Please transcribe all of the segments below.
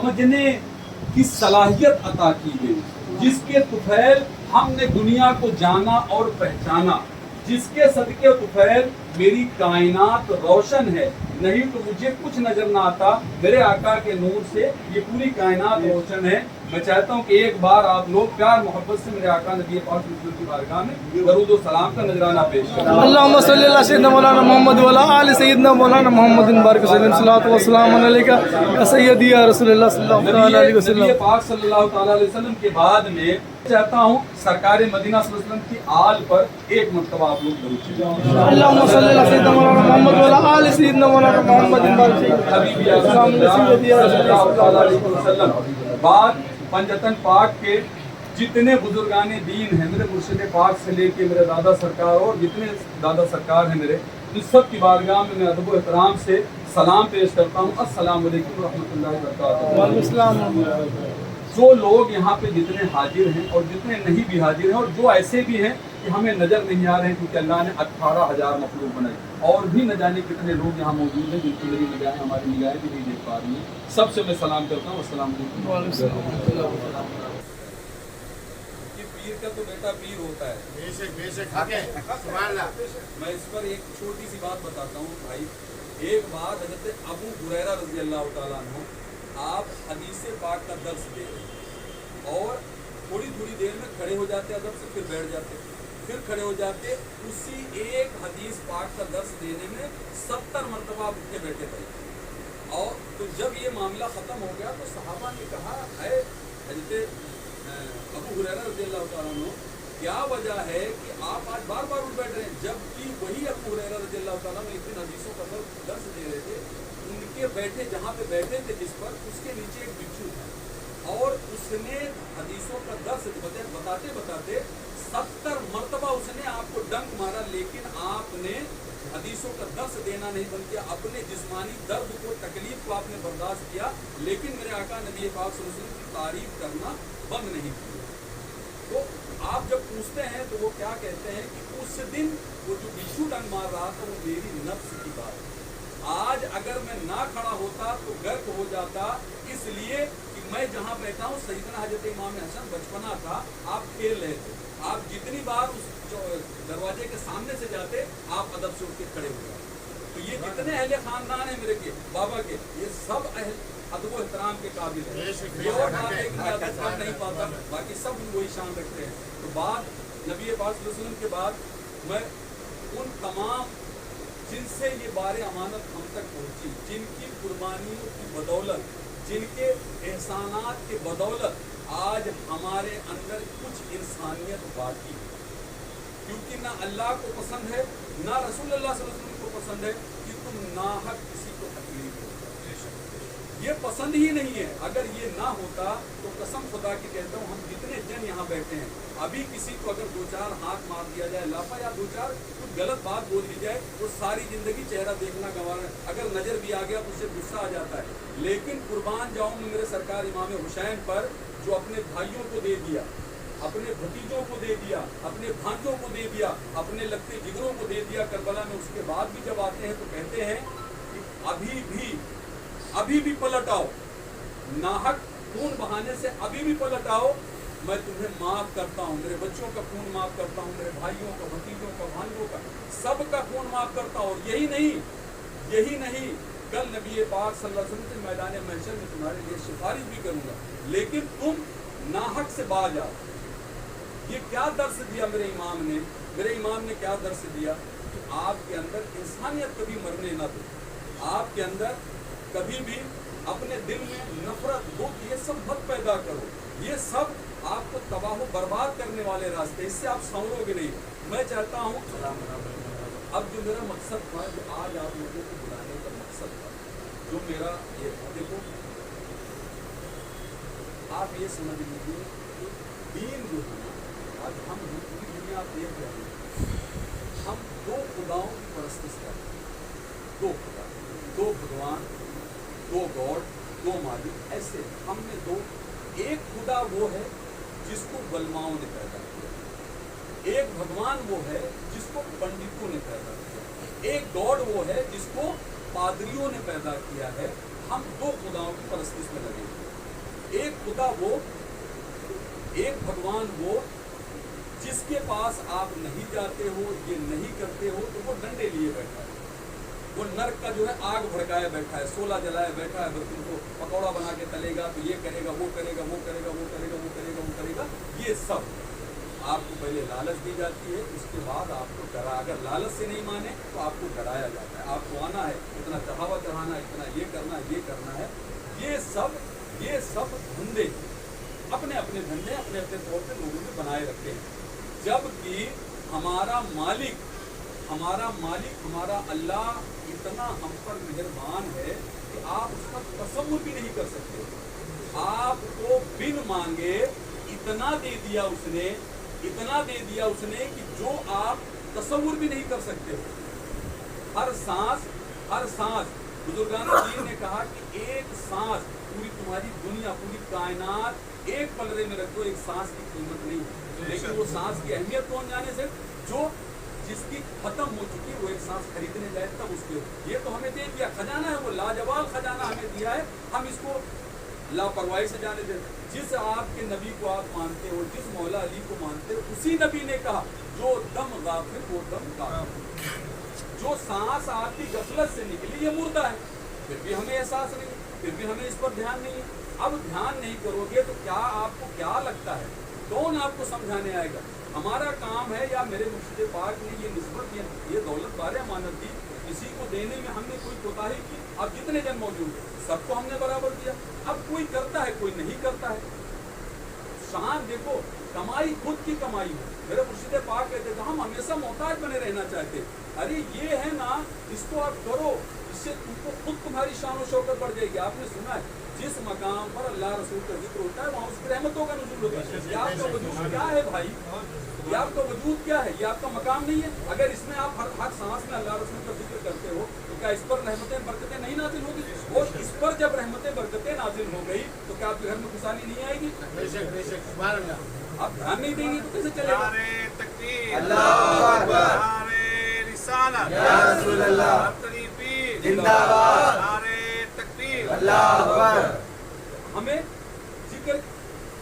समझने की सलाहियत अता की गई, जिसके तुफैल हमने दुनिया को जाना और पहचाना, जिसके सदके तुफैल मेरी कायनात रोशन है, नहीं तो मुझे कुछ नजर ना आता। मेरे आका के नूर से ये पूरी कायनात रोशन है। मैं चाहता हूँ कि एक बार आप लोग प्यार मोहब्बत से मेरे आका नबी पाक की बारगाह में दरूद व सलाम का नजराना पेश करें। अल्लाहुम्मा सल्ली अला सय्यिदना मौलाना मोहम्मद व अला आलि सय्यिदना मौलाना मोहम्मद बारिक वसल्लम सल्लल्लाहु व सलाम अलैका या सय्यदी या रसूलल्लाह सल्लल्लाहु अलैहि वसल्लम। नबी पाक सल्लल्लाहु तआला अलैहि वसल्लम के बाद में चाहता हूँ सरकार मदीना सल्लल्लाहु अलैहि वसल्लम की आल पर एक मरतबा आप लोग दरूद पढ़ें। अल्लाहुम्मा सल्ली अला सय्यिदना मौलाना मोहम्मद व अला आलि सय्यिदना मौलाना मोहम्मद बारिक हबीबी सल्लल्लाहु तआला अलैहि वसल्लम। बाद पंजतन पाक के जितने बुजुर्गाने दीन हैं, मेरे मुर्शिद पाक से लेके मेरे दादा सरकार और जितने दादा सरकार हैं मेरे, इन सब की बारगाह में मैं अदब व एहतराम से सलाम पेश करता हूँ। अस्सलामु अलैकुम व रहमतुल्लाहि व बरकातहू। जो लोग यहाँ पे जितने हाजिर हैं और जितने नहीं भी हाजिर हैं और जो ऐसे भी हैं कि हमें नज़र नहीं आ रहे हैं, क्योंकि अल्लाह ने 18,000 मखलूक बनाए, और भी न जाने कितने लोग यहाँ मौजूद हैं जिनकी मेरी निगाहें हमारी निगाहें भी नहीं देख पा रही हैं। सबसे मैं सलाम करता हूँ। अस्सलाम वालेकुम। पीर का तो बेटा पीर होता है। मैं इस पर एक छोटी सी बात बताता हूँ भाई। एक बार हज़रत अबू हुरैरा रज़ी अल्लाह तआला अन्हु आप हदीस पाक का दर्स दे रहे हैं और थोड़ी थोड़ी देर में खड़े हो जाते अदब से, फिर बैठ जाते, फिर खड़े हो जाते। उसी एक हदीस पाक का दर्स देने में 70 मरतबा उठ के बैठे थे। और तो जब ये मामला ख़त्म हो गया तो सहाबा ने कहा, है हज़रत अबू हुरैरा रज़ी अल्लाह तआला अन्हु, क्या वजह है कि आप आज बार बार उठ बैठ रहे हैं, जबकि वही अबू हुरैरा रज़ी अल्लाह तआला अन्हु एक दिन हदीसों का दर्स दे रहे थे, उनके बैठे जहाँ पे बैठे थे जिस पर, उसके नीचे एक बिच्छू था और उसने हदीसों का दर्स बताते बताते 70 मरतबा उसने आपको डंक मारा, लेकिन आपने हदीसों का दर्स देना नहीं बंद किया। अपने जिस्मानी दर्द को, तकलीफ को आपने बर्दाश्त किया, लेकिन मेरे आका नबी पाक सल्लल्लाहु अलैहि वसल्लम की तारीफ करना बंद नहीं किया। तो आप जब पूछते हैं तो वो क्या कहते हैं कि उस दिन वो जो बिच्छू डंक मार रहा था वो मेरी नफ्स की बात है। आज अगर मैं ना खड़ा होता तो गर्क हो जाता, इसलिए कि मैं जहाँ बैठा हूँ सैयदना हज़रत इमाम हसन बचपना था, आप खेल रहे थे, आप जितनी बार उस दरवाजे के सामने से जाते आप अदब से उठ के खड़े हो जाते। तो ये जितने अहले खानदान है मेरे के बाबा के, ये सब अदब एहतराम के काबिल है। ये और बात है कि मैं अदब कर नहीं पाता, बाकी सब वही शान रखते हैं। तो बाद नबी पाक सल्लल्लाहु अलैहि वसल्लम के बाद मैं उन तमाम जिनसे ये बारे अमानत हम तक पहुँची, जिनकी कुर्बानियों की बदौलत, जिनके एहसानात के बदौलत आज हमारे अंदर कुछ इंसानियत बाकी है, क्योंकि ना अल्लाह को पसंद है ना रसूलुल्लाह सल्लल्लाहु अलैहि वसल्लम को पसंद है कि तुम नाहक किसी को तकलीफ दो। ये पसंद ही नहीं है। अगर ये ना होता तो कसम खुदा की कहता हूँ, हम जितने जन यहाँ बैठे हैं, अभी किसी को अगर 2-4 हाथ मार दिया जाए लाफा या 2-4 कुछ गलत बात बोल दी जाए, वो सारी जिंदगी चेहरा देखना गंवाना, अगर नजर भी आ गया तो उससे गुस्सा आ जाता है। लेकिन कुर्बान जाऊँ मैं मेरे सरकार इमाम हुसैन पर, जो अपने भाइयों को दे दिया, अपने भतीजों को दे दिया, अपने भांजों को दे दिया, अपने लगते जिगरों को दे दिया करबला में। उसके बाद भी जब आते हैं तो कहते हैं कि अभी भी पलट आओ, नाहक खून बहाने से अभी भी पलट आओ, मैं तुम्हें माफ करता हूँ। मेरे बच्चों का खून माफ करता हूँ, मेरे भाइयों का, भतीजों का, भांजों का, सबका खून माफ करता हूँ। यही नहीं, कल नबी पाक सल्लल्लाहु अलैहि वसल्लम से मैदान महशर में तुम्हारे लिए सिफारिश भी करूंगा, लेकिन तुम नाहक से बाज आओ। ये क्या दर्स दिया मेरे इमाम ने क्या दर्स दिया कि आपके अंदर इंसानियत कभी मरने ना दो, आपके अंदर कभी भी अपने दिल में नफरत, दुख, ये सब मत पैदा करो। ये सब आपको तबाह बर्बाद करने वाले रास्ते, इससे आप संवरोगे नहीं। मैं चाहता हूँ अब जो मेरा मकसद था, जो आज आप लोगों को बुलाने का मकसद था, जो मेरा ये था, देखो आप ये समझ लीजिए कि दीन जो है ना, आज हम पूरी दुनिया आप देख रहे हैं, हम 2 खुदाओं की परस्तिश करते हैं। 2 खुदा, 2 भगवान, 2 गॉड, 2 मालिक, ऐसे हमने 2। एक खुदा वो है जिसको बलमाओं ने पैदा किया, एक भगवान वो है जिसको पंडितों ने पैदा किया, एक गॉड वो है जिसको पादरियों ने पैदा किया है। हम 2 खुदाओं की परस्तिश में लगे। एक खुदा वो, एक भगवान वो जिसके पास आप नहीं जाते हो, ये नहीं करते हो, तो वो डंडे लिए बैठा है, वो नर्क का जो है आग भड़काए बैठा है, सोला जलाए बैठा है, बस तुमको पकौड़ा बना के तलेगा, तो ये करेगा, वो करेगा, वो करेगा, वो करेगा, वो करेगा, वो करेगा। ये सब आपको पहले लालच दी जाती है, उसके बाद आपको डरा, अगर लालच से नहीं माने तो आपको डराया जाता है, आपको आना है, इतना चढ़ावा चढ़ाना, इतना ये करना है, ये करना है। ये सब धंधे अपने अपने धंधे अपने अपने तौर पे लोगों ने बनाए रखे हैं, जबकि हमारा मालिक हमारा अल्लाह इतना हम पर मेहरबान है कि आप उसका तसव्वुर भी नहीं कर सकते। आपको बिन मांगे इतना दे दिया उसने कि जो आप तसव्वुर भी नहीं कर सकते। हर सांस बुजुर्गान दीन ने कहा कि एक सांस पूरी तुम्हारी दुनिया, पूरी कायनात एक पलड़े में रखो, एक सांस की कीमत नहीं है। लेकिन वो सांस की अहमियत कौन जाने से, जो जिसकी खत्म हो चुकी वो एक सांस खरीदने जाए तब उसके, ये तो हमें दे दिया, खजाना है, वो लाजवाब खजाना हमें दिया है, हम इसको लापरवाही से जाने देते। जिस आपके नबी को आप मानते हो, जिस मौला अली को मानते हो, उसी नबी ने कहा जो दम गाफिल वो दम काफिर, जो सांस आपकी गफलत से निकली ये मुर्दा है, फिर भी हमें एहसास नहीं, फिर भी हमें इस पर ध्यान नहीं है। अब ध्यान नहीं करोगे तो क्या आपको क्या लगता है, कौन आपको समझाने आएगा? हमारा काम है, या मेरे मुर्शिद पाक ने ये निस्बत, ये दौलत बारे अमानत दी, किसी को देने में हमने कोई कोताही की? अब जितने जन मौजूद हैं सबको हमने बराबर दिया। अब कोई करता है, कोई नहीं करता है। शान देखो, कमाई खुद की कमाई है। मेरे मुर्शिद पाक कहते थे हम हमेशा मोहताज बने रहना चाहते। अरे ये है ना, इसको आप करो, इससे तुमको खुद तुम्हारी शान और शौकत बढ़ जाएगी। आपने सुना है जिस मकाम पर अल्लाह रसूल का जिक्र होता है वहाँ उसकी रहमतों का नुज़ूल होता है। ये आपका वजूद क्या है भाई? ये आपका वजूद क्या है? ये आपका मकाम नहीं है? अगर इसमें आप हर सांस में अल्लाह रसूल का जिक्र करते हो तो क्या इस पर रहमतें बरकतें नहीं नाजिल होगी? और इस पर जब रहमतें बरकतें नाजिल हो गई तो क्या आपके घर में खुशहाली नहीं आएगी? आप ध्यान नहीं देंगे तो कैसे चलेगा? हमें जिक्र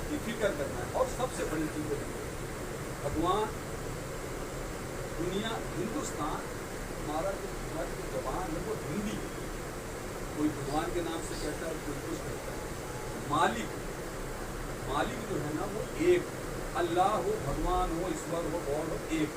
की फिक्र करना है। और सबसे बड़ी चीज है भगवान, दुनिया, हिंदुस्तान, हमारी जो जबान है वो हिंदी, कोई भगवान के नाम से कहता है, कोई कुछ कहता है। मालिक जो है ना वो एक, अल्लाह हो, भगवान हो, ईश्वर हो, गॉड हो, एक।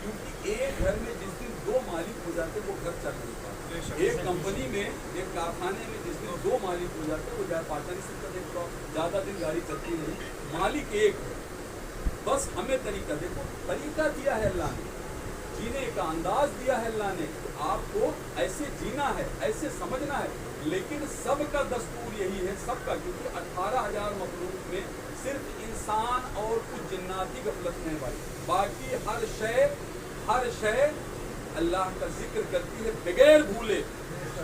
क्योंकि एक घर में जिस दिन दो मालिक हो जाते वो घर चल नहीं पाता। एक कंपनी में, एक कारखाने में जिस दिन दो मालिक हो जाते वो पाता नहीं सकता, देखो ज़्यादा दिन गाड़ी चलती नहीं। मालिक एक है, बस हमें तरीका, देखो तरीका दिया है अल्लाह ने, जीने का अंदाज दिया है अल्लाह ने, आपको ऐसे जीना है, ऐसे समझना है। लेकिन सबका दस्तूर यही है, सबका, क्योंकि 18,000 मखलूक में सिर्फ इंसान और कुछ जिन्नाती गफलत में है भाई, बाकी हर शय अल्लाह का जिक्र करती है बगैर भूले,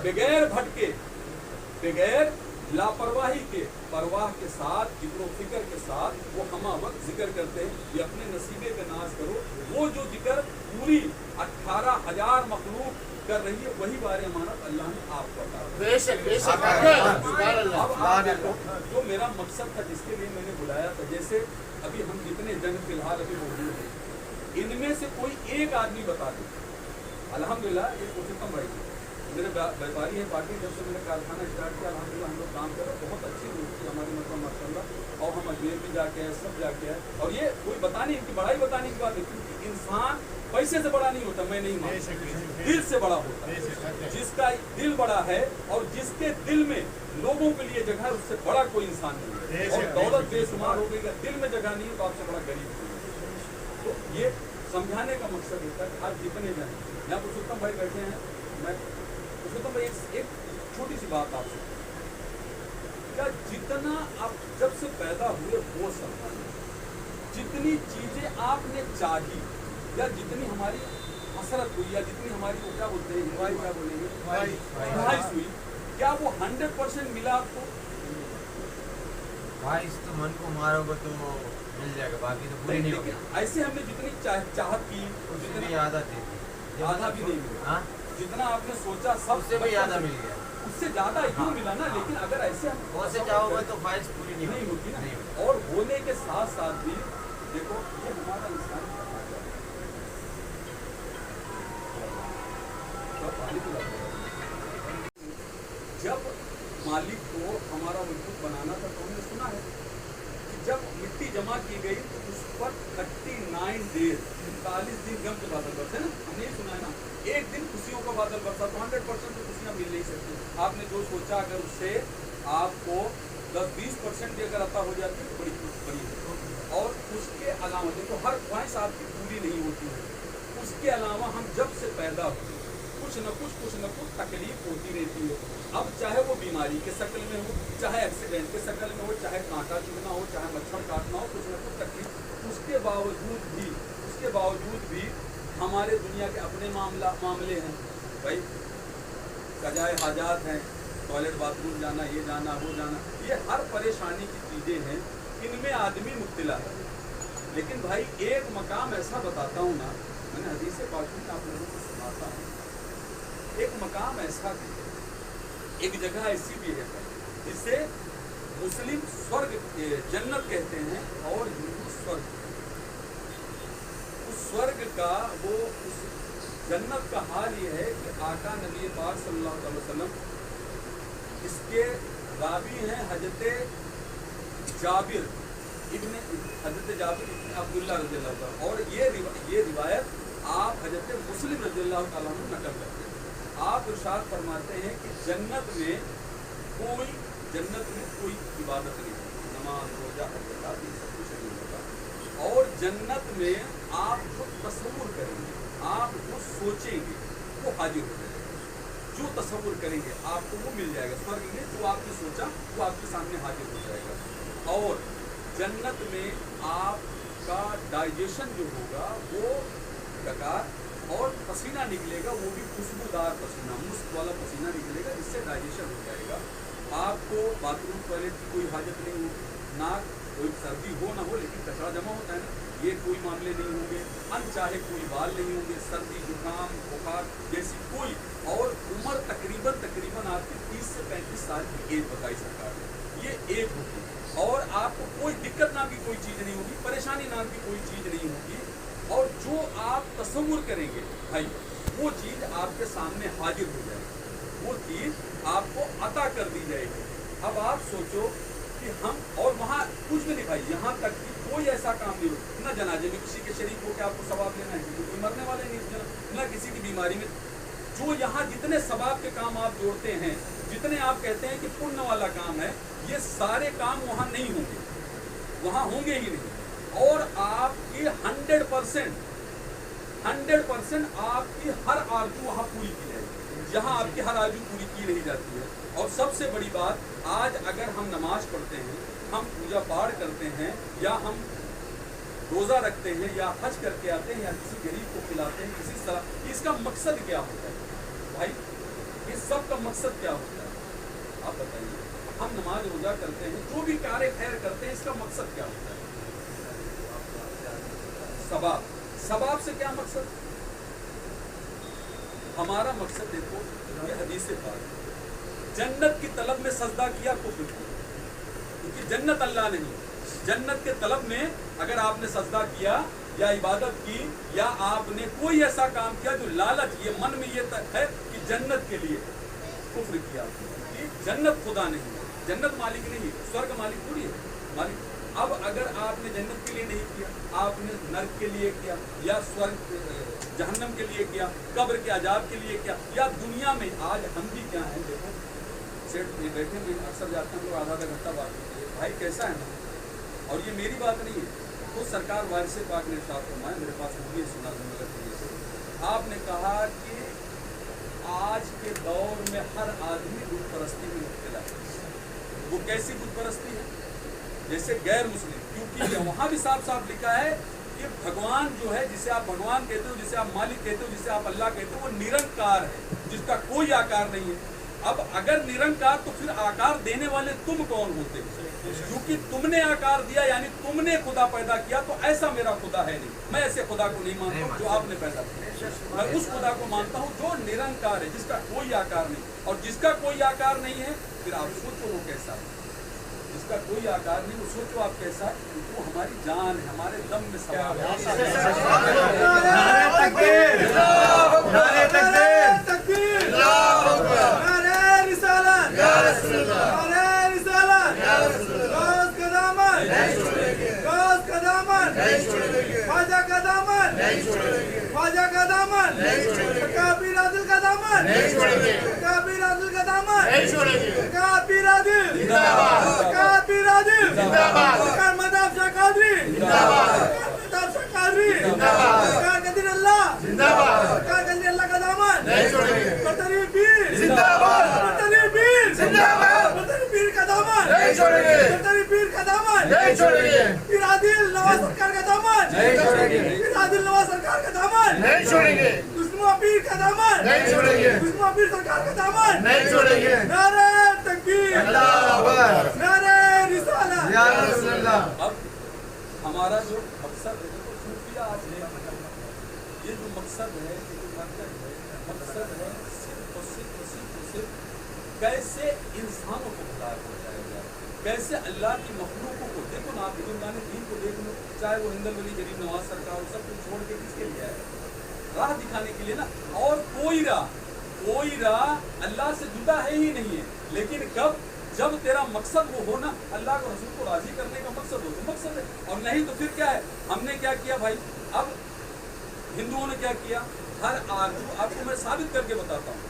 बगैर भटके, बगैर लापरवाही के, परवाह के साथ, जिक्र फिक्र के साथ वो हमा वक्त जिक्र करते हैं। ये अपने नसीबे पे नाज करो, वो जो जिक्र पूरी 18,000 मखलूक कर रही है वही बारे अमानत अल्लाह ने आपको बताया। जो मेरा मकसद था, जिसके लिए मैंने बुलाया था, जैसे अभी हम जितने जन फिलहाल अभी मौजूद हैं, इनमें से कोई एक आदमी बता दे, अल्हम्दुलिल्लाह ये पुरुषोत्तम भाई मेरे व्यापारी हैं पार्टी, जब से मैंने कारखाना स्टार्ट किया अल्हम्दुलिल्लाह हम लोग काम कर रहे हैं, बहुत अच्छी दोस्ती हमारी, मतलब माशाल्लाह। और हम अजमेर भी जाके आए, सब जाके आए, और ये कोई बताने, इनकी बड़ाई बताने की बात है, क्योंकि इंसान पैसे से बड़ा नहीं होता, मैं नहीं मानता, दिल से बड़ा होता है। जिसका दिल बड़ा है और जिसके दिल में लोगों के लिए जगह है, उससे बड़ा कोई इंसान नहीं है। और दौलत बेशुमार हो गई, दिल में जगह नहीं है तो आपसे बड़ा गरीब है। तो ये समझाने का मकसद होता है। आज जितने जन यहाँ पुरुषोत्तम भाई बैठे हैं, मैं पुरुषोत्तम भाई एक छोटी सी बात आपसे, क्या जितना आप जब से पैदा हुए वो सब जितनी चीजें आपने चाही, या जितनी हमारी हसरत हुई, या जितनी हमारी वो क्या बोलते हैं, क्या बोलेंगे, ख्वाहिश हुई, क्या वो 100% मिला आपको? ख्वाहिश तो मन को मारोगे तो मिल जाएगा, बाकी तो पूरी नहीं होगी। ऐसे हमने जितनी चाहत की, जितनी आधा थी, आधा भी नहीं मिला। हाँ, जितना आपने सोचा सबसे भी आधा मिल गया। उससे ज़्यादा यूँ मिला ना, लेकिन अगर ऐसे हम बहुत से चाहोगे तो ख्वाहिश पूरी नहीं होती ना। नहीं होती। और होने के साथ साथ भी देखो ये हमारा इंसान करना चाहिए। जब मालिक को हमारा वजूद बनाना था तो हमने सुना है कि जब मिट्टी जमा की गई तो उस पर 39 डेज 40 दिन गम के बादल बरसे ना, हमने ये सुना है ना। एक दिन खुशियों का बादल बरसा तो 100% तो खुशियाँ मिल नहीं सकती। आपने जो सोचा अगर उससे आपको 10-20% भी अगर अता हो जाती है तो बड़ी है। और उसके अलावा देखो हर ख्वाहिश आपकी पूरी नहीं होती है। उसके अलावा हम जब से पैदा हुए कुछ न कुछ तकलीफ होती रहती है। अब चाहे वो बीमारी के शक्ल में हो, चाहे एक्सीडेंट के शक्ल में हो, चाहे कांटा चुभना हो, चाहे मच्छर काटना हो, कुछ न कुछ तकलीफ। उसके बावजूद भी हमारे दुनिया के अपने मामले हैं भाई, कजाए हाजात हैं, टॉयलेट बाथरूम जाना, ये जाना वो जाना, ये हर परेशानी की चीज़ें हैं, इनमें आदमी मुब्तला है। लेकिन भाई एक मकाम ऐसा बताता हूँ ना, मैंने हदीस पाक में आप लोगों को सुनाता हूँ, एक मकाम ऐसा भी है, एक जगह ऐसी भी है जिसे मुस्लिम स्वर्ग जन्नत कहते हैं और हिंदू स्वर्ग। उस स्वर्ग का वो उस जन्नत का हाल ये है कि आका नबी पाक सल्लल्लाहु अलैहि वसल्लम, इसके रावी हैं हजरत जाबिर इब्न अब्दुल्लाह रज़ियल्लाहु ताला, और ये रिवायत आप हजरत मुस्लिम रज़ियल्लाहु ताला अन्हु नकल करते हैं। आप इरशाद फरमाते हैं कि जन्नत में कोई इबादत नहीं, नमाज रोजा हज ये सब कुछ नहीं होगा। और जन्नत में आप जो तसव्वुर करेंगे, आप जो सोचेंगे वो हाजिर हो जाएगा। जो तसव्वुर करेंगे आपको वो मिल जाएगा। स्वर्ग में जो आपने सोचा वो आपके सामने हाजिर हो जाएगा। और जन्नत में आपका डाइजेशन जो होगा वो डकार और पसीना निकलेगा, वो भी खुशबूदार पसीना, मुस्क वाला पसीना निकलेगा, इससे डाइजेशन हो जाएगा। आपको बाथरूम टॉयलेट की कोई हाजत नहीं होगी, ना कोई सर्दी हो ना हो, लेकिन कचरा जमा होता है ना, ये कोई मामले नहीं होंगे। अनचाहे कोई बाल नहीं होंगे, सर्दी जुकाम बुखार जैसी कोई। और उम्र तकरीबन आपकी 30 से 35 साल की एज बताई सरकार ने, ये एज होगी। और आपको कोई दिक्कत नाम की कोई चीज़ नहीं होगी, परेशानी नाम की कोई चीज़ नहीं होगी। और जो आप तसव्वुर करेंगे भाई वो चीज़ आपके सामने हाजिर हो जाएगी, वो चीज़ आपको अता कर दी जाएगी। अब आप सोचो कि हम, और वहाँ कुछ भी नहीं भाई, यहाँ तक कि कोई ऐसा काम नहीं हो ना, जनाजे में किसी के शरीक हो के आपको सवाब लेना है, क्योंकि कोई मरने वाले नहीं, ना किसी की बीमारी में। जो यहाँ जितने सवाब के काम आप जोड़ते हैं, जितने आप कहते हैं कि पुण्य वाला काम है, ये सारे काम वहाँ नहीं होंगे, वहाँ होंगे ही नहीं। और आपकी 100% आपकी हर आरज़ू वहाँ पूरी की जाएगी, जहाँ आपकी हर आरज़ू पूरी की नहीं जाती है। और सबसे बड़ी बात, आज अगर हम नमाज पढ़ते हैं, हम पूजा पाठ करते हैं, या हम रोज़ा रखते हैं, या हज करके आते हैं, या किसी गरीब को खिलाते हैं, किसी तरह, इसका मकसद क्या होता है भाई? इस सब का मकसद क्या होता है आप बताइए? हम नमाज रोज़ा करते हैं, जो भी कार्य खैर करते हैं, इसका मकसद क्या होता है? सबाब से क्या मकसद? हमारा मकसद देखो, ये हदीस से बात, जन्नत की तलब में सजदा किया कुफ्र किया, क्योंकि जन्नत अल्लाह नहीं, जन्नत के तलब में अगर आपने सजदा किया या इबादत की, या आपने कोई ऐसा काम किया जो लालच, ये मन में ये है कि जन्नत के लिए, कुफ्र किया। कि जन्नत खुदा नहीं है, जन्नत मालिक नहीं है, स्वर्ग मालिक पूरी है मालिक। अब अगर आपने जन्नत के लिए नहीं किया, आपने नर्क के लिए किया, या स्वर्ग जहन्नम के लिए किया, कब्र के अजाब के लिए किया, या दुनिया में आज हम भी क्या हैं, देखो सेठ में बैठे में अक्सर जाते हैं लोग, आधा घंटा बात करते हैं, भाई कैसा है ना। और ये मेरी बात नहीं है, तो सरकार वारिस पाक ने इरशाद फरमाया, मेरे पास भी सुना से, आपने कहा कि आज के दौर में हर आदमी बुत परस्ती में मुब्तला है। वो कैसी बुत परस्ती है? जैसे गैर मुस्लिम, क्योंकि वहाँ भी साफ साफ लिखा है कि भगवान जो है, जिसे आप भगवान कहते हो, जिसे आप मालिक कहते हो, जिसे आप अल्लाह कहते हो, वो निरंकार है, जिसका कोई आकार नहीं है। अब अगर निरंकार, तो फिर आकार देने वाले तुम कौन होते हो? क्योंकि तुमने आकार दिया, यानी तुमने खुदा पैदा किया, तो ऐसा मेरा खुदा है नहीं। मैं ऐसे खुदा को नहीं मानता हूँ जो आपने पैदा किया। मैं उस खुदा को मानता हूँ जो निरंकार है, जिसका कोई आकार नहीं। और जिसका कोई आकार नहीं है, फिर आप सोचो वो कैसा है। जिसका कोई आकार नहीं, वो सोचो आप कैसा है। वो हमारी जान है, हमारे दम में समा ख्वाजा का दामन नहीं छोड़ेंगे, ख्वाजा का दामन नहीं छोड़ेंगे, काबीर आदिल का दामन नहीं छोड़ेंगे, काबीर आदिल का दामन नहीं छोड़ेंगे, काबीर आदिल जिंदाबाद, काबीर आदिल जिंदाबाद, मदाब शाह कादरी जिंदाबाद, मदाब शाह कादरी जिंदाबाद, कादरी अल्लाह जिंदाबाद, कादरी अल्लाह का दामन नहीं छोड़ेंगे, बतरी पीर जिंदाबाद, बतरी पीर जिंदाबाद, बतरी पीर का दामन नहीं छोड़ेंगे, बतरी पीर का दामन नहीं छोड़ेंगे, पीर आदिल नवाज सरकार का दामन नहीं छोड़ेंगे, पीर आदिल नवाज सरकार का दामन नहीं छोड़ेंगे, दुश्मन पीर का दामन नहीं छोड़ेंगे, दुश्मन पीर सरकार का दामन नहीं छोड़ेंगे। नारे तकबीर, अल्लाह अकबर, नारे रिसालत, या रसूल अल्लाह। अब हमारा जो मकसद है, तो सूफिया आज है, ये जो मकसद है, ये जो मकसद है सिर्फ और सिर्फ कैसे इंसानों को खुदा पहुंचाया जाए, कैसे अल्लाह की मखलूकों को। देखो ना, आप हिंदुस्तान दीन को देख लो, चाहे वो हिंदल वली गरीब नवाज सरकार, सब कुछ छोड़ के किसके लिए आए? राह दिखाने के लिए ना। और कोई राह अल्लाह से जुदा है ही नहीं है। लेकिन कब, जब तेरा मकसद वो हो ना, अल्लाह को रसूल को राजी करने का मकसद हो, तो मकसद है। और नहीं तो फिर क्या है? हमने क्या किया भाई? अब हिंदुओं ने क्या किया? हर आदमी, आपको मैं साबित करके बताता हूँ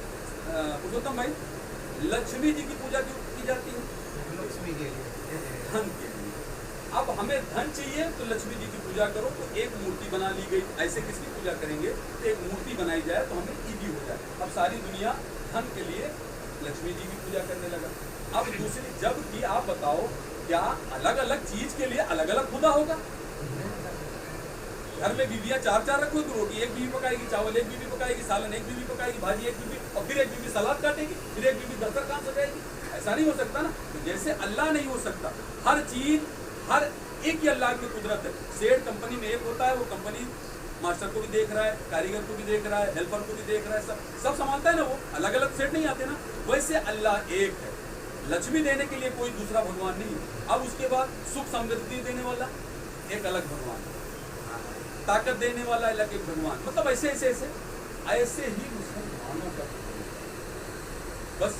पुरुषोत्तम भाई, लक्ष्मी जी की पूजा क्यों की जाती है? लक्ष्मी के लिए, धन के लिए। अब हमें धन चाहिए तो लक्ष्मी जी की पूजा करो, तो एक मूर्ति बना ली गई। ऐसे किसकी पूजा करेंगे? तो एक मूर्ति बनाई जाए तो हमें ईजी हो जाए। अब सारी दुनिया धन के लिए लक्ष्मी जी की पूजा करने लगा। अब दूसरी, जबकि आप बताओ, क्या अलग अलग चीज के लिए अलग अलग खुदा होगा? घर में बीवियां चार रखो तो रोटी एक बीवी पकाएगी, चावल एक बीवी पकाएगी, सालन एक बीवी पकाएगी, भाजी एक बीवी, और फिर एक बीवी सलाद काटेगी, फिर एक बीवी दस्तरखान सजाएगी। ऐसा नहीं हो सकता ना। तो जैसे अल्लाह नहीं हो सकता, हर चीज, हर एक ही अल्लाह की कुदरत है। सेठ कंपनी में एक होता है, वो कंपनी मास्टर को भी देख रहा है, कारीगर को भी देख रहा है, हेल्पर को भी देख रहा है, सब संभालता है ना। वो अलग अलग सेठ नहीं आते ना। वैसे अल्लाह एक है। लक्ष्मी देने के लिए कोई दूसरा भगवान नहीं है। अब उसके बाद सुख समृद्धि देने वाला एक अलग भगवान, ताकत देने वाला अलग एक भगवान। मतलब ऐसे ही मुसलमानों का बस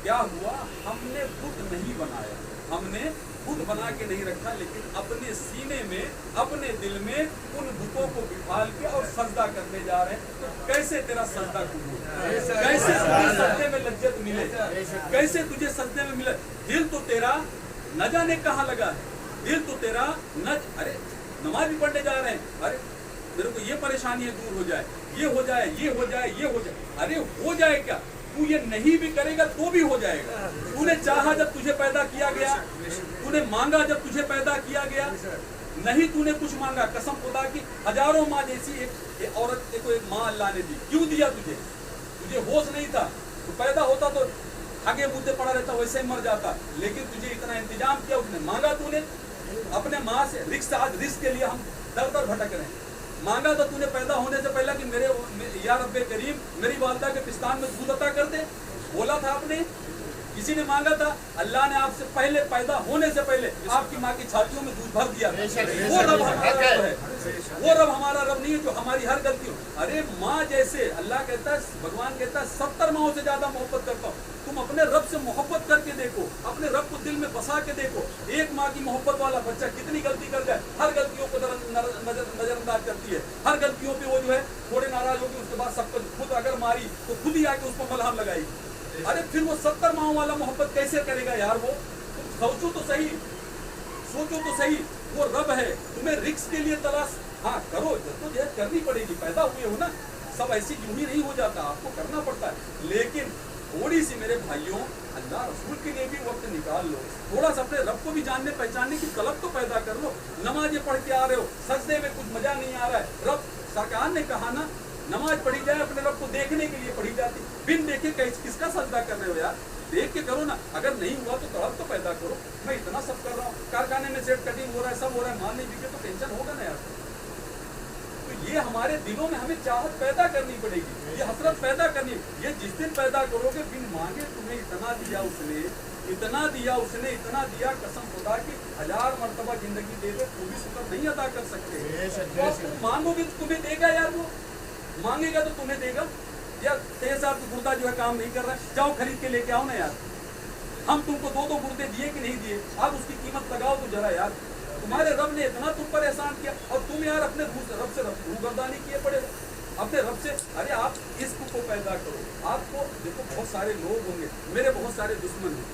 क्या हुआ? हमने बुत नहीं बनाया, हमने बुत बना के नहीं रखा, लेकिन अपने सीने में, अपने दिल में उन बुतों को बिठाल के और सजदा करने जा रहे हैं। तो कैसे तेरा सजदा कबूल? कैसे तुझे सजदे में लज्जत मिले? कैसे तुझे सजदे में मिले? दिल तो तेरा न जाने कहाँ लगा है। दिल तो तेरा अरे नमाज भी पढ़ने जा रहे हैं, अरे मेरे को ये परेशानी है, दूर हो जाए, ये हो जाए, ये हो जाए, ये हो जाए। अरे हो जाए क्या? तू ये नहीं भी करेगा तो भी हो जाएगा। तूने चाहा जब तुझे पैदा किया गया, तूने मांगा जब तुझे पैदा किया गया, नहीं तूने कुछ मांगा, कसम खुदा की हजारों माँ जैसी एक औरत को एक माँ अल्लाह ने दी। क्यों दिया तुझे? तुझे होश नहीं था, तो पैदा होता तो आगे मुद्दे पड़ा रहता, वैसे ही मर जाता। लेकिन तुझे इतना इंतजाम किया, उसने मांगा, तूने अपने माँ से। रिस्क, आज रिस्क के लिए हम दर भटक रहे हैं। मांगा तो तूने पैदा होने से पहले कि मेरे या रब्बे करीम मेरी वालदा के पिस्तान में दूध अता कर दे, बोला था आपने? किसी ने मांगा था? अल्लाह ने आपसे पहले, पैदा होने से पहले आपकी माँ की छातियों में दूध भर दिया। वो रब हमारा रब है, वो रब हमारा रब नहीं है जो हमारी हर गलती हो। अरे माँ जैसे अल्लाह कहता है, भगवान कहता है 70 माओं से ज्यादा मोहब्बत करता हूँ। तुम अपने रब से मोहब्बत करके देखो, अपने रब को दिल में बसा के देखो। एक माँ की मोहब्बत वाला बच्चा कितनी गलती कर जाए, हर गलतियों को नजरअंदाज करती है। हर गलतियों पे वो जो है थोड़े नाराज होगी, उसके बाद सब कुछ खुद अगर मारी तो खुद ही आके उसको मलहम लगाएगी। अरे फिर वो 70 माओं वाला मोहब्बत कैसे करेगा यार? वो सोचो तो सही, सोचो तो सही। वो रब है, तुम्हें रिक्स के लिए तलाश, हाँ करो, जद्दोजहद करनी पड़ेगी। पैदा हुए हो ना, सब ऐसी यूं ही नहीं हो जाता, आपको करना पड़ता है। लेकिन थोड़ी सी मेरे भाइयों, अल्लाह रसूल के लिए भी वक्त निकाल लो। थोड़ा सा अपने रब को भी जानने पहचानने की तलब तो पैदा कर लो। नमाजें पढ़ के आ रहे हो, सजदे में कुछ मजा नहीं आ रहा है। रब सरकार ने कहा ना, नमाज पढ़ी जाए अपने रब को देखने के लिए पढ़ी जाती, बिन देखे किसका सजदा कर रहे हो यार? देख के करो ना, अगर नहीं हुआ तो तड़प तो पैदा करो। मैं इतना सब कर रहा हूँ, कारखाने में सेट कटिंग हो रहा है, सब हो रहा है, माल नहीं बिके तो टेंशन होगा ना यार। तो ये हमारे दिलों में हमें चाहत पैदा करनी पड़ेगी, ये हसरत पैदा करनी। ये जिस दिन पैदा करोगे, बिन मांगे तुम्हें इतना दिया उसने, इतना दिया उसने, इतना दिया, कसम खुदा की 1000 मरतबा जिंदगी दे दे तो भी शुक्र नहीं अदा कर सकते। तो तुम मांगोगे तो तुम्हें देगा यार, वो मांगेगा तो तुम्हें देगा। यार 6000 का गुर्दा जो है काम नहीं कर रहा है, जाओ खरीद के लेके आओ ना यार। हम तुमको 2-2 गुर्दे दिए कि नहीं दिए, आप उसकी कीमत लगाओ तो जरा यार। तुम्हारे रब ने इतना तुम पर एहसान किया और तुम यार अपने रब से रूबरदानी किए पड़े अपने रब से। अरे आप इश्क को पैदा करो। आपको देखो, बहुत सारे लोग होंगे, मेरे बहुत सारे दुश्मन हैं,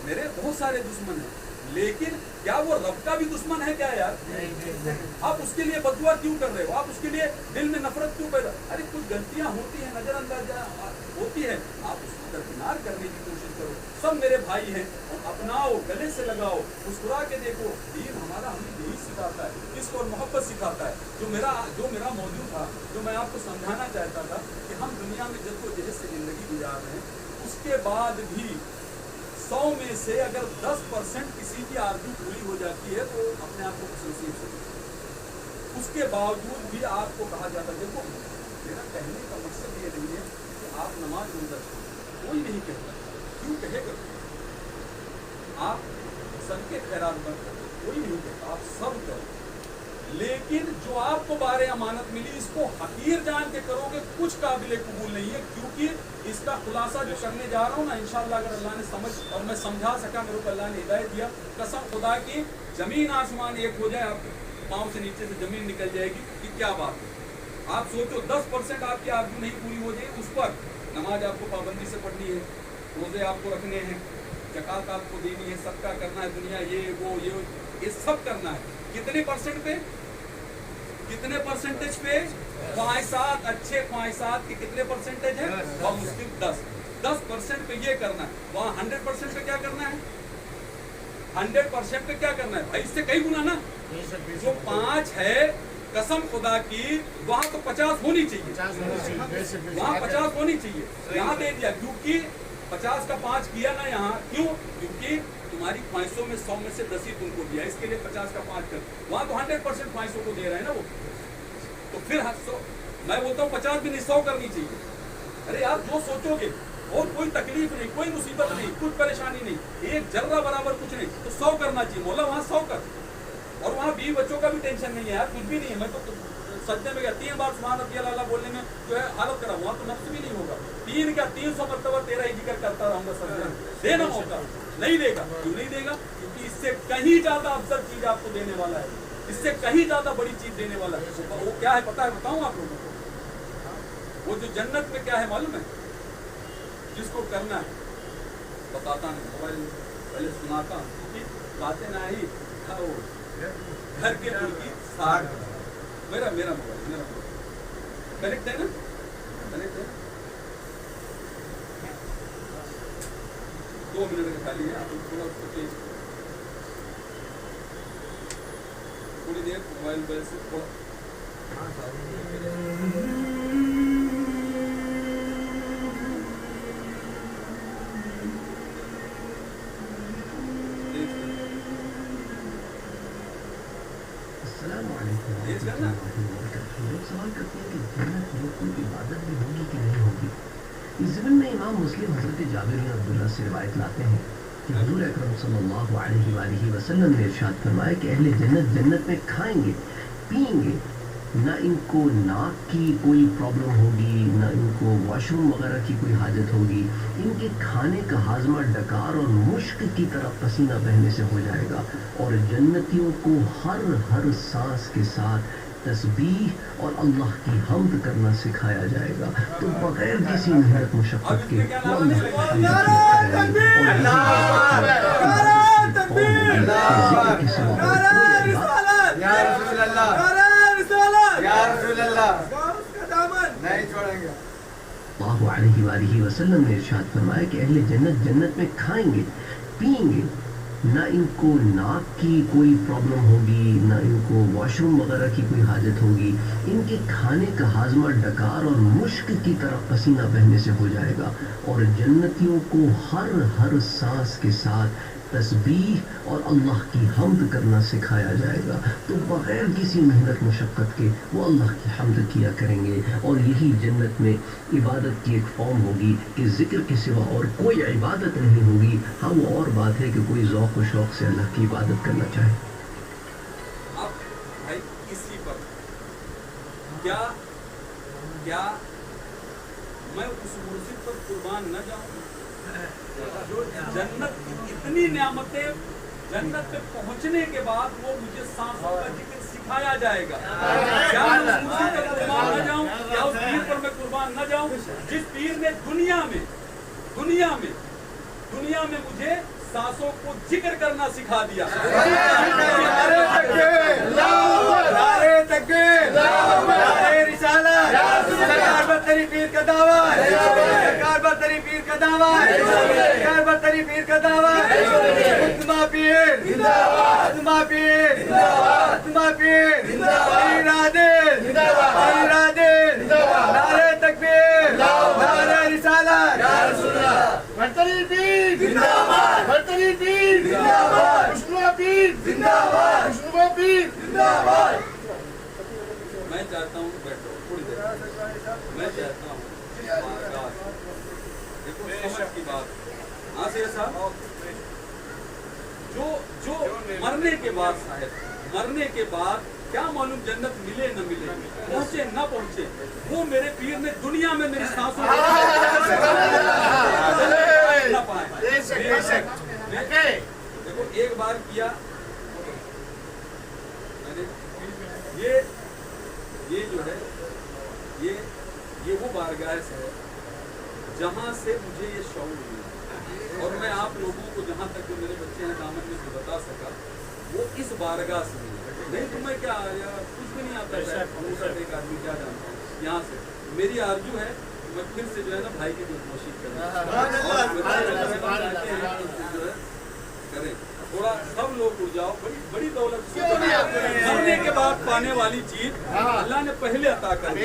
मेरे बहुत सारे दुश्मन हैं, लेकिन क्या वो रब का भी दुश्मन है क्या यार? आप उसके लिए बददुआ क्यों कर रहे हो? आप उसके लिए दिल में नफरत क्यों पैदा? अरे कुछ गलतियां होती हैं, नजरअंदाज होती है, आप उसको दरकिनार करने की कोशिश करो। सब मेरे भाई हैं, अपनाओ, गले से लगाओ, मुस्कुरा के देखो। दीन हमारा हमें यही सिखाता है, इसको और मोहब्बत सिखाता है। जो मेरा मौजूद था, जो मैं आपको समझाना चाहता था कि हम दुनिया में जद्दोजहद से जिंदगी गुजार रहे हैं, उसके बाद भी 100 में से अगर 10% किसी की आरज़ू पूरी हो जाती है तो अपने आप को खुशनसीब समझो। उसके बावजूद भी आपको कहा जाता है, देखो मेरा कहने का मकसद ये नहीं है कि आप नमाज रोजा छोड़ो, कोई नहीं कहता, क्यों कहेगा? आप सबके खैरात मत करो, कोई नहीं कहता, आप सब करो, लेकिन जो आपको बारे अमानत मिली इसको हकीर जान के करोगे, कुछ काबिल कबूल नहीं है। क्योंकि इसका खुलासा जो करने जा रहा हूँ ना, इंशाअल्लाह अगर अल्लाह ने समझ और मैं समझा सका, मेरे को अल्लाह ने हिदायत दिया, कसम खुदा की जमीन आसमान एक हो जाए, आपके पाँव से नीचे से जमीन निकल जाएगी कि क्या बात है। आप सोचो 10% आपकी आरज़ू नहीं पूरी हो जाए, उस पर नमाज आपको पाबंदी से पढ़नी है, रोजे आपको रखने हैं, ज़कात आपको देनी है, सबका करना है, दुनिया ये सब करना है। कितने परसेंट पे, कितने परसेंटेज पे? ख्वाहिशात, अच्छे ख्वाहिशात के कितने परसेंटेज है? और मुस्लिम 10% पे ये करना है। वहाँ 100% पे क्या करना है? 100% पे क्या करना है भाई? इससे कई गुना ना, जो 5 है कसम खुदा की, वहाँ तो 50 होनी चाहिए, वहाँ 50 होनी चाहिए। यहाँ दे दिया क्योंकि 50 का 5 किया ना यहाँ, क्यों? क्योंकि तुम्हारी ख्वाहिशों में 100 में से 10 ही तुमको दिया, इसके लिए 50 का 5 कर। वहाँ तो 100% ख्वाहिशों को दे रहे हैं ना वो, तो फिर 100, मैं बोलता हूँ 50 भी नहीं, 100 करनी चाहिए। अरे आप जो सोचोगे और कोई तकलीफ नहीं, कोई मुसीबत नहीं, कुछ परेशानी नहीं, एक जर्रा बराबर कुछ नहीं, तो 100 करना चाहिए। मौला वहाँ 100 कर। और वहाँ बीवी बच्चों का भी टेंशन नहीं है यार, कुछ भी नहीं है। मैं तो सजदे में गया 3 बार सुभान रब्बियल आला बोलने में जो है हालत करा, वहाँ तो नफ्स भी नहीं होगा। 300 मरतबा तेरा ही जिक्र करता रहूँगा सजदे में। देना मौका नहीं देगा, क्यों नहीं देगा? क्योंकि इससे कहीं ज्यादा अफजल चीज आपको देने वाला है, इससे कहीं ज्यादा बड़ी चीज देने वाला है। वो क्या है पता है? बताऊँ आप लोगों को, वो जो जन्नत में क्या है मालूम है? जिसको करना है बताता नहीं, मोबाइल पहले सुनाता हूँ, क्योंकि बातें ना ही खाओ घर के मुर्गी साग। मेरा मोबाइल कनेक्ट है ना, कनेक्ट है, 2 मिनट का खाली है, आप थोड़ा उसको चेंज करो, थोड़ी देर मोबाइल पर से थोड़ा तेज करना। लोग सवाल करते हैं कि जन्नत में कोई इबादत भी होगी कि नहीं होगी। इस ज़मीन में इमाम मुस्लिम हज़रत जाबिर बिन अब्दुल्लाह से रिवायत लाते हैं कि हुज़ूर अकरम सल्लल्लाहु अलैहि वसल्लम ने इरशाद फरमाया कि अहले जन्नत जन्नत में खाएंगे पिएंगे, ना इनको नाक की कोई प्रॉब्लम होगी, ना इनको वॉशरूम वगैरह की कोई हाजत होगी। इनके खाने का हाजमा डकार और मुश्क की तरह पसीना बहने से हो जाएगा और जन्नतियों को हर सांस के साथ तस्बीह और अल्लाह की हम्द करना सिखाया जाएगा। तो बगैर किसी मेहनत मुशक्क़त के वसल्लम ने इरशाद फरमाया कि अहले जन्नत जन्नत में खाएंगे पिएंगे, نہ ان کو ناک کی کوئی پرابلم ہوگی، نہ ان کو واش روم وغیرہ کی کوئی حاجت ہوگی، ان کے کھانے کا ہاضمہ ڈکار اور مشک کی طرح پسینہ بہنے سے ہو جائے گا، اور جنتیوں کو ہر سانس کے ساتھ تسبیح اور اللہ کی حمد کرنا سکھایا جائے گا، تو بغیر کسی محنت مشقت کے وہ اللہ کی حمد کیا کریں گے، اور یہی جنت میں عبادت کی ایک فارم ہوگی کہ ذکر کے سوا اور کوئی عبادت نہیں ہوگی۔ ہاں وہ اور بات ہے کہ کوئی ذوق و شوق سے اللہ کی عبادت کرنا چاہے۔ اب بھائی اسی پر کیا میں اس مرشد پر قربان نہ جاؤں جو جنت کی اتنی نعمتیں، جنت پہ پہنچنے کے بعد وہ مجھے سانسوں کا ذکر سکھایا جائے گا؟ کیا میں اس مرشد پر قربان نہ جاؤں؟ کیا اس پیر پر میں قربان نہ جاؤں جس پیر نے دنیا میں مجھے سانسوں کو ذکر کرنا سکھا دیا؟ نعرے تکبیر، نعرے رسالت، سرکار برتری پیر کا دعویٰ، سرکار برتری پیر کا دعویٰ، سرکار برتری پیر کا دعویٰ، فتما پیر زندہ باد، فتما پیر زندہ باد، فتما پیر زندہ باد، پیر عادل زندہ باد، پیر عادل زندہ باد، نعرے تکبیر، نعرے رسالت، یا رسول اللہ، برتری پیر زندہ باد، برتری پیر زندہ باد، خوشنما پیر زندہ باد، خوشنما پیر زندہ باد۔ میں چاہتا ہوں بیٹھو تھوڑی دیر، میں چاہتا ہوں دیکھو سمجھ کی بات، ناصر صاحب جو مرنے کے بعد صاحب، مرنے کے بعد کیا معلوم جنت ملے نہ ملے، پہنچے نہ پہنچے، وہ میرے پیر نے دنیا میں میری سانسوں نہ پائے۔ دیکھو ایک بار کیا میں نے، یہ جو ہے یہ وہ بارگاہ سے ہے جہاں سے مجھے یہ شعور ملا، اور میں آپ لوگوں کو جہاں تک جو میرے بچے ہیں دامن میں سے بتا سکا وہ اس بارگاہ سے ملا۔ نہیں تو میں کیا کچھ بھی نہیں آتا ہے، ایک آدمی کیا جانتا ہوں یہاں سے۔ میری آرزو ہے میں پھر سے جو ہے نا بھائی کی کوشش کریں، تھوڑا سب لوگ اڑ جاؤ، بڑی دولت مرنے کے بعد پانے والی چیز اللہ نے پہلے عطا کر دی۔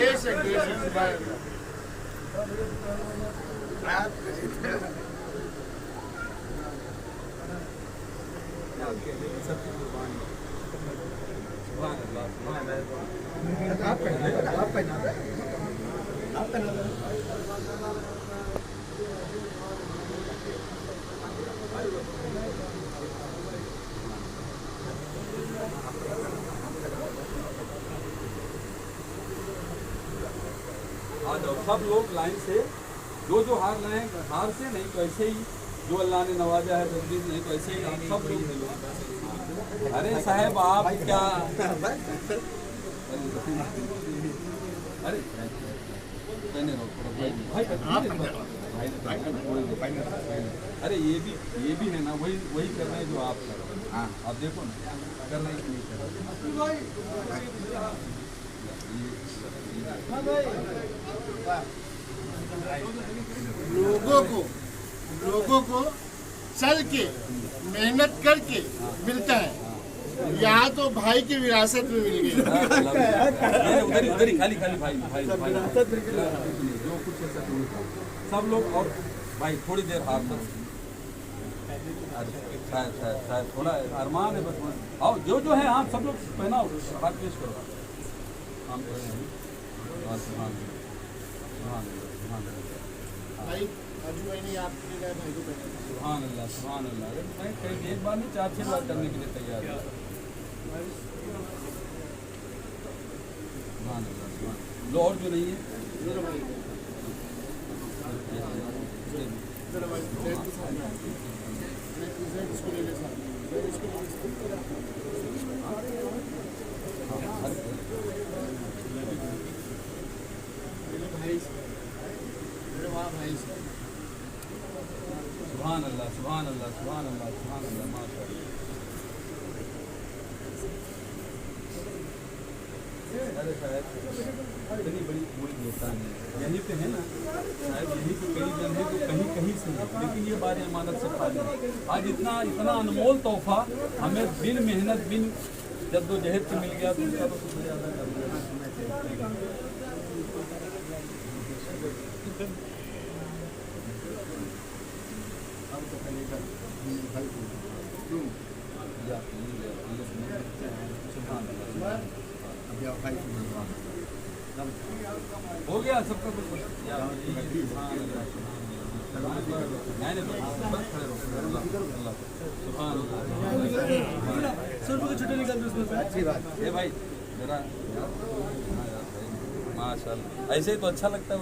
سب لوگ لائن سے جو ہار رہے ہیں، ہار سے نہیں تو ایسے ہی جو اللہ نے نوازا ہے تجویز نہیں تو ایسے ہی آپ سب لوگ ملو۔ ارے صاحب آپ کیا، ارے یہ بھی ہے نا، وہی کر رہے ہیں جو آپ کر رہے ہیں۔ آپ دیکھو نا کر رہے ہیں کہ نہیں کر رہے۔ لوگوں کو چل کے محنت کر کے ملتا ہے، یہاں تو بھائی کی وراثت میں مل گئی۔ ادھر ہی خالی بھائی جو کچھ سب لوگ، اور بھائی تھوڑی دیر ہاتھ شاید تھوڑا ارمان ہے بس، آؤ جو ہے آپ سب لوگ پہناؤ، ہاتھ پیش کرو۔ سبحان اللہ سبحان اللہ، میں ایک بار نہیں 4-6 بار کرنے کے لیے تیار ہے۔ سبحان اللہ سبحان، لو اور جو نہیں ہے سبحان اللہ سبحان اللہ سبحان اللہ سبحان اللہ، ماشاء اللہ۔ शायद इतनी बड़ी कोई देता नहीं, यहीं पे है ना, शायद यहीं पे कई जन है तो कहीं कहीं से है, लेकिन ये बार अमानत से खाली। आज इतना अनमोल तोहफा हमें बिन मेहनत बिन जद्दोजहद से मिल गया, तो उसका तो शुक्रिया अदा कर दिया। हो गया सबका कुछ छुट्टी निकाल दो अच्छी बात है भाई मेरा माशाल्लाह। ऐसे ही तो अच्छा लगता है,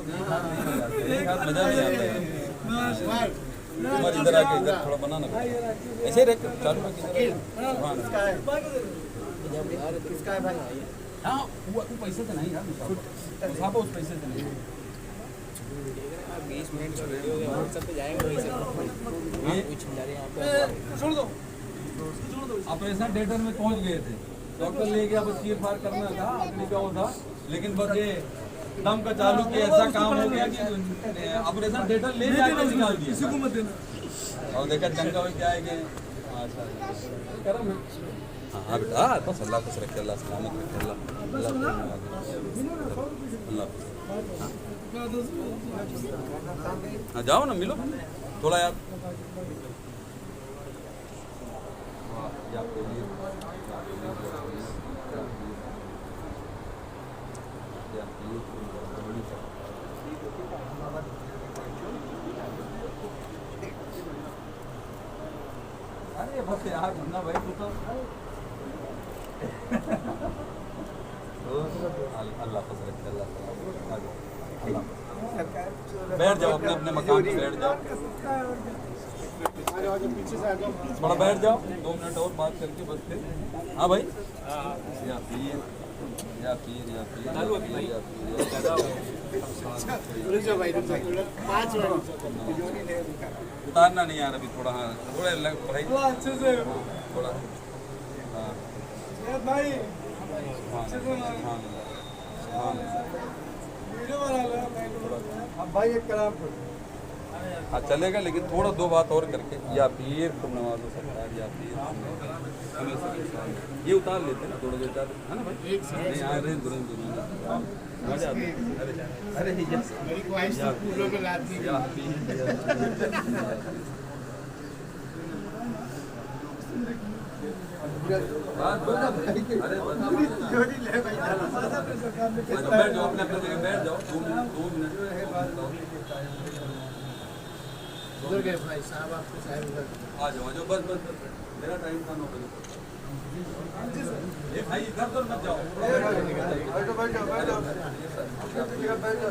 एक हाथ मजा नहीं आता है। इधर आके इधर थोड़ा बनाना ऐसे ही रख चालू रख किसका है भाई? हाँ वो पैसे से नहीं यार, मुसाफा उस पैसे से नहीं। 20 मिनट सब पे जाएंगे वहीं से कुछ जा रहे हैं छोड़ दो। ऑपरेशन थिएटर में पहुंच गए थे, डॉक्टर ले गया, बस चीर फाड़ करना था, अपनी का था, लेकिन बस ये दम का चालू किया, ऐसा काम हो गया कि ऑपरेशन थिएटर ले जाके निकाल दिया, किसी को मत देना। और देखा चंगा हो क्या है कि करम है। हाँ बेटा बस अल्लाह खुश रखे, अल्लाह सलामत रखे, अल्लाह हाँ जाओ ना मिलो थोड़ा यार। अरे बस यार बंदा भाई तू तो अल्लाह खुश रखे, अल्लाह बैठ जाओ अपने अपने मकान पे बैठ जाओ, थोड़ा बैठ जाओ 2 मिनट और बात करके बस फिर। हाँ भाई या पीर या पीर या पीर उतारना नहीं यार अभी थोड़ा। हाँ थोड़ा लग भाई अच्छे से थोड़ा हाँ भाई अब भाई एक कलाम हाँ चलेगा, लेकिन थोड़ा 2 बात और करके या पीर तुम नवाजो सरकार या पीर ये उतार लेते ना थोड़ा 2-4 है ना भाई। नहीं आ रहे तुरंत मजा आता है। अरे मेरी ख्वाहिश तो फूलों में लाती है। या पीर बात बता अरे बैठ जाओ अपने अपने जगह बैठ जाओ 2 मिनट उधर गए भाई साहब, आपके साहब उधर आ जाओ बस बस मेरा टाइम था 9 बजे। भाई इधर तो मत जाओ, बैठो बैठो बैठो बैठो।